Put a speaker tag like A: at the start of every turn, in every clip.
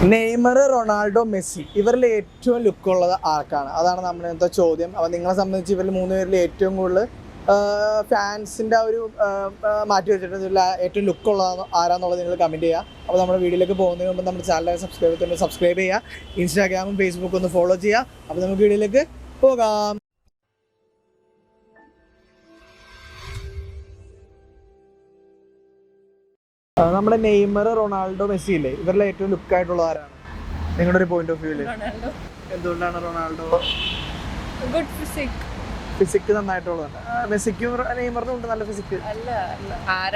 A: Neymar, Ronaldo, Messi ഇവരിൽ ഏറ്റവും ലുക്കുള്ളത് ആർക്കാണ്? അതാണ് നമ്മുടെ ഇന്നത്തെ ചോദ്യം. അപ്പോൾ നിങ്ങളെ സംബന്ധിച്ച് ഇവരിൽ 3 പേരിൽ ഏറ്റവും കൂടുതൽ ഫാൻസിൻ്റെ ആ ഒരു മാറ്റി വെച്ചിട്ടുള്ള ഏറ്റവും ലുക്കുള്ളത് ആരാന്നുള്ളത് നിങ്ങൾ കമൻറ്റ് ചെയ്യുക. അപ്പോൾ നമ്മുടെ വീഡിയോയിലേക്ക് പോകുന്നതിന് മുമ്പ് നമ്മുടെ ചാനൽ സബ്സ്ക്രൈബ് ചെയ്യുക. ഇൻസ്റ്റാഗ്രാമും ഫേസ്ബുക്കും ഒന്ന് ഫോളോ ചെയ്യുക. അപ്പോൾ നമുക്ക് വീഡിയോയിലേക്ക് പോകാം. നമ്മുടെ നെയ്മർ, റൊണാൾഡോ, മെസ്സി ഇല്ലേ, ഇവരിലെ ഏറ്റവും ലുക്കായിട്ടുള്ള ആരാണ് നിങ്ങളുടെ ഒരു പോയിന്റ് ഓഫ് വ്യൂല്? എന്തുകൊണ്ടാണ് റൊണാൾഡോ?
B: ഗുഡ് ഫിസിക്,
A: ഫിസിക് നന്നായിട്ടുള്ളതാണ്. മെസ്സിക്കും നെയ്മറിനും ഉണ്ട് നല്ല ഫിസിക്.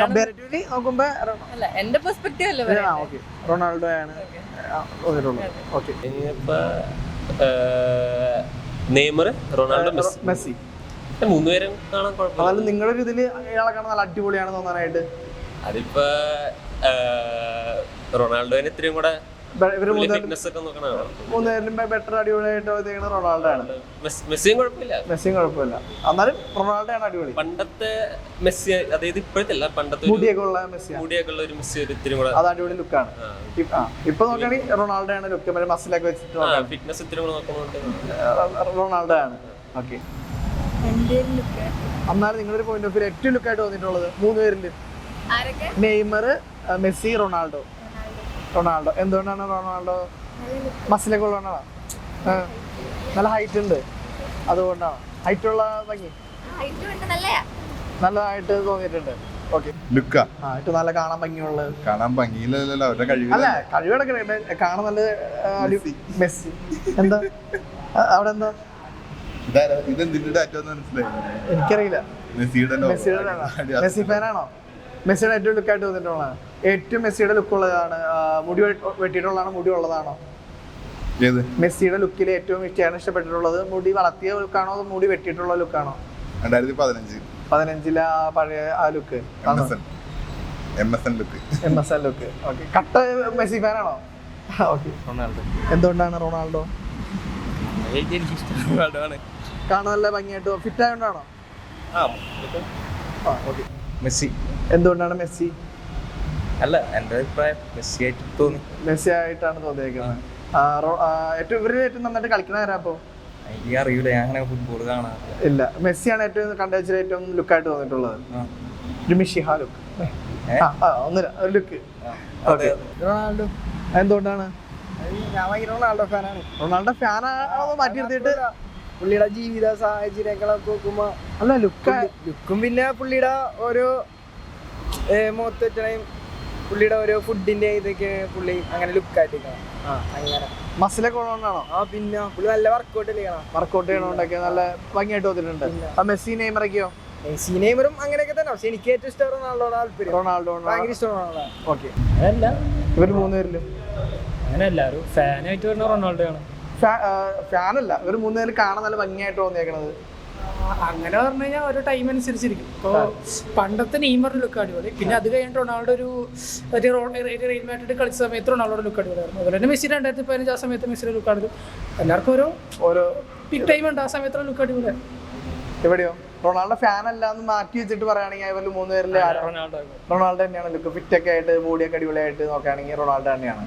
A: കമ്പാരിറ്റീവ്ലി നോക്കുമ്പോ
B: എന്റെ പെർസ്പെക്റ്റീവ് അല്ലേ.
A: ഓക്കെ, റൊണാൾഡോ ആണ് തോന്നിയിട്ടുള്ളത്. ഓക്കെ,
C: നെയ്മർ, റൊണാൾഡോ,
A: മെസ്സി
C: 3 പേരും കാണാൻ കുഴപ്പമില്ല.
A: അതായത് നിങ്ങളുടെ ഒരു ഇതില് ഇയാളെ കാണാൻ നല്ല അടിപൊളിയാണ് തോന്നാനായിട്ട്.
C: അതിപ്പോ റൊണാൾഡോനെ ഇത്രയും കൂടെ
A: ഇവര് മൂന്നുപേരും ബെറ്റർ അടിപൊളിയായിട്ട് റൊണാൾഡോ ആണ്.
C: മെസ്സിയും കുഴപ്പമില്ല,
A: മെസ്സിയും കുഴപ്പമില്ല. എന്നാലും റൊണാൾഡോ ആണ് അടിപൊളി.
C: പണ്ടത്തെ മെസ്സി, അതായത് ഇപ്പോഴത്തെ അല്ല, പണ്ടത്തെ
A: മുടിയൊക്കെ ഉള്ള മെസ്സി,
C: മുടിയൊക്കെ ഉള്ള ഒരു മെസ്സി ഒരു ഇത്തിരി കൂടെ
A: അത് അടിപൊളി ലുക്കാണ്. ഇപ്പൊ നോക്കുകയാണെങ്കിൽ റൊണാൾഡോ ആണ് ലുക്ക്. മസിലൊക്കെ വെച്ചിട്ട്
C: ഫിറ്റ്നസ് ഇത്തിരി കൂടെ നോക്കുന്നുണ്ട്,
A: റൊണാൾഡോ ആണ്. ഓക്കെ, എന്നാലും നിങ്ങളൊരു പോയിന്റ് ഓഫ് വ്യൂ ഏറ്റവും ലുക്കായിട്ട് തോന്നിയിട്ടുള്ളത് 3 പേരിൽ? Neymar, Messi, Ronaldo. എന്തുകൊണ്ടാണ് റൊണാൾഡോ? മസിലൊക്കെ ഉള്ളതുകൊണ്ടാണ്. നല്ല ഹൈറ്റ് ഉണ്ട്, അതുകൊണ്ടാണ്. ഹൈറ്റ് ഉള്ള ഭംഗി നല്ലതായിട്ട് തോന്നിയിട്ടുണ്ട്. ഓക്കെ, ഏറ്റവും നല്ല കാണാൻ ഭംഗിയുള്ളത്. അല്ല, കഴിവെടുക്കണേ കാണാൻ നല്ല മെസ്സി. എന്താ അവിടെ എന്താ എനിക്കറിയില്ല. മെസ്സി ഫാനാണോ? മെസ്സിയുടെ ഏറ്റവും ലുക്കായിട്ട് തോന്നിയിട്ടുള്ളതാണ്. ഏറ്റവും മെസ്സിയുടെ ലുക്കുള്ളതാണ്. മുടി വെട്ടിയിട്ടുള്ളതാണോ, മുടി ഉള്ളതാണോ? മെസ്സിയുടെ ലുക്കിൽ ഏറ്റവും ഇഷ്ടപ്പെട്ടിട്ടുള്ളത് മുടി വളർത്തിയ ലുക്കാണോ, അതോ മുടി വെട്ടിയിട്ടുള്ള ലുക്കാണോ? 2015 പഴയ ആ ലുക്ക്, MSN ലുക്ക്. ഓക്കെ, കട്ട മെസ്സി ഫാനാണോ? ഓക്കെ, എന്തുകൊണ്ടാണ് റൊണാൾഡോ? കാണാൻ നല്ല ഭംഗിയായിട്ട് ഫിറ്റ് ആയതുകൊണ്ടാണോ? Okay, Messi. എന്തുകൊണ്ടാണ് മെസ്സി?
D: അല്ല, എന്റെ അഭിപ്രായം മെസ്സി ആയിട്ട് തോന്നി.
A: മെസ്സി ആയിട്ടാണ് തോന്നിയേക്കുന്നത്. ഇവര് ഏറ്റവും നന്നായിട്ട് കളിക്കണവരാ? അപ്പോ
D: എനിക്ക് അറിയില്ല, ഞാൻ അങ്ങനെ ഫുട്ബോൾ കാണാറില്ല.
A: ഇല്ല, മെസ്സിയാണ് ഏറ്റവും കണ്ടുവെച്ചാൽ ഏറ്റവും ലുക്കായിട്ട് തോന്നിയിട്ടുള്ളത്. ഒരു മിഷിഹ ലുക്ക്, ഒന്നുമില്ല, ഒരു ലുക്ക്. റൊണാൾഡോ. എന്തുകൊണ്ടാണ്?
E: ഞാൻ ഭയങ്കര റൊണാൾഡോ ഫാനാണ്.
A: റൊണാൾഡോ ഫാനാണോ മാറ്റി നിർത്തിയിട്ട്?
E: പുള്ളിയുടെ ജീവിത സാഹചര്യങ്ങളൊക്കെ നോക്കുമ്പോ
A: അല്ല,
E: ലുക്കും പിന്നെ പുള്ളിയുടെ ഓരോ മൊത്തത്തിനെയും പുള്ളിയുടെ ഓരോ ഫുഡിന്റെ ഇതൊക്കെ പുള്ളി അങ്ങനെ ലുക്കായിട്ടിരിക്കണം. അങ്ങനെ
A: മസിലൊക്കെ ഉള്ളതുകൊണ്ടാണോ?
E: പിന്നെ പുള്ളി നല്ല വർക്കൗട്ട്
A: ചെയ്യണോണ്ടൊക്കെ നല്ല ഭംഗിയായിട്ട് തോന്നിയിട്ടുണ്ട്. മെസ്സി, നെയ്മറൊക്കെയോ?
E: മെസ്സി, നെയ്മറും അങ്ങനെയൊക്കെ തന്നെ. പക്ഷെ എനിക്ക് ഏറ്റവും ഇഷ്ടം റൊണാൾഡോയുടെ താല്പര്യം.
A: റൊണാൾഡോ
E: ഭയങ്കര ഇഷ്ടമാണ്.
A: ഓക്കെ, ഇവര് 3 പേരിലും
F: അങ്ങനെയല്ല, ഒരു ഫാനായിട്ട് വരുന്ന റൊണാൾഡോ ആണ്.
A: ഫാനല്ല, ഇവര് 3 പേര് കാണാൻ നല്ല ഭംഗിയായിട്ട് തോന്നിയേക്കണത്.
F: അങ്ങനെ പറഞ്ഞു കഴിഞ്ഞാൽ ഓരോ ടൈം അനുസരിച്ചിരിക്കും. ഇപ്പോൾ പണ്ടത്തെ നെയ്മറിന്റെ ലുക്ക് അടിപൊളി, പിന്നെ അത് കഴിഞ്ഞിട്ട് റൊണാൾഡോ ഒരു റയൽ മാഡ്രിഡ് കളിച്ച സമയത്ത് റൊണാൾഡോയുടെ ലുക്ക് അടിപൊളിയായിരുന്നു. അതുപോലെ തന്നെ മെസ്സി 2015 ആ സമയത്ത് മെസ്സിയുടെ ലുക്ക് ആണെങ്കിലും എല്ലാവർക്കും ഓരോ പിക് ടൈം ഉണ്ട്. ആ സമയത്തുള്ള ലുക്ക് അടിപൊളിയാണ്.
A: എവിടെയോ റൊണാൾഡോ ഫാൻ അല്ല എന്ന് മാറ്റി വെച്ചിട്ട് പറയുകയാണെങ്കിൽ ഇവരിൽ 3 പേരിൽ റൊണാൾഡോ തന്നെയാണ് ലുക്ക്. ഫിറ്റ് ഒക്കെ ആയിട്ട് ബോഡിയൊക്കെ അടിപൊളിയായിട്ട് നോക്കുകയാണെങ്കിൽ റൊണാൾഡോ തന്നെയാണ്.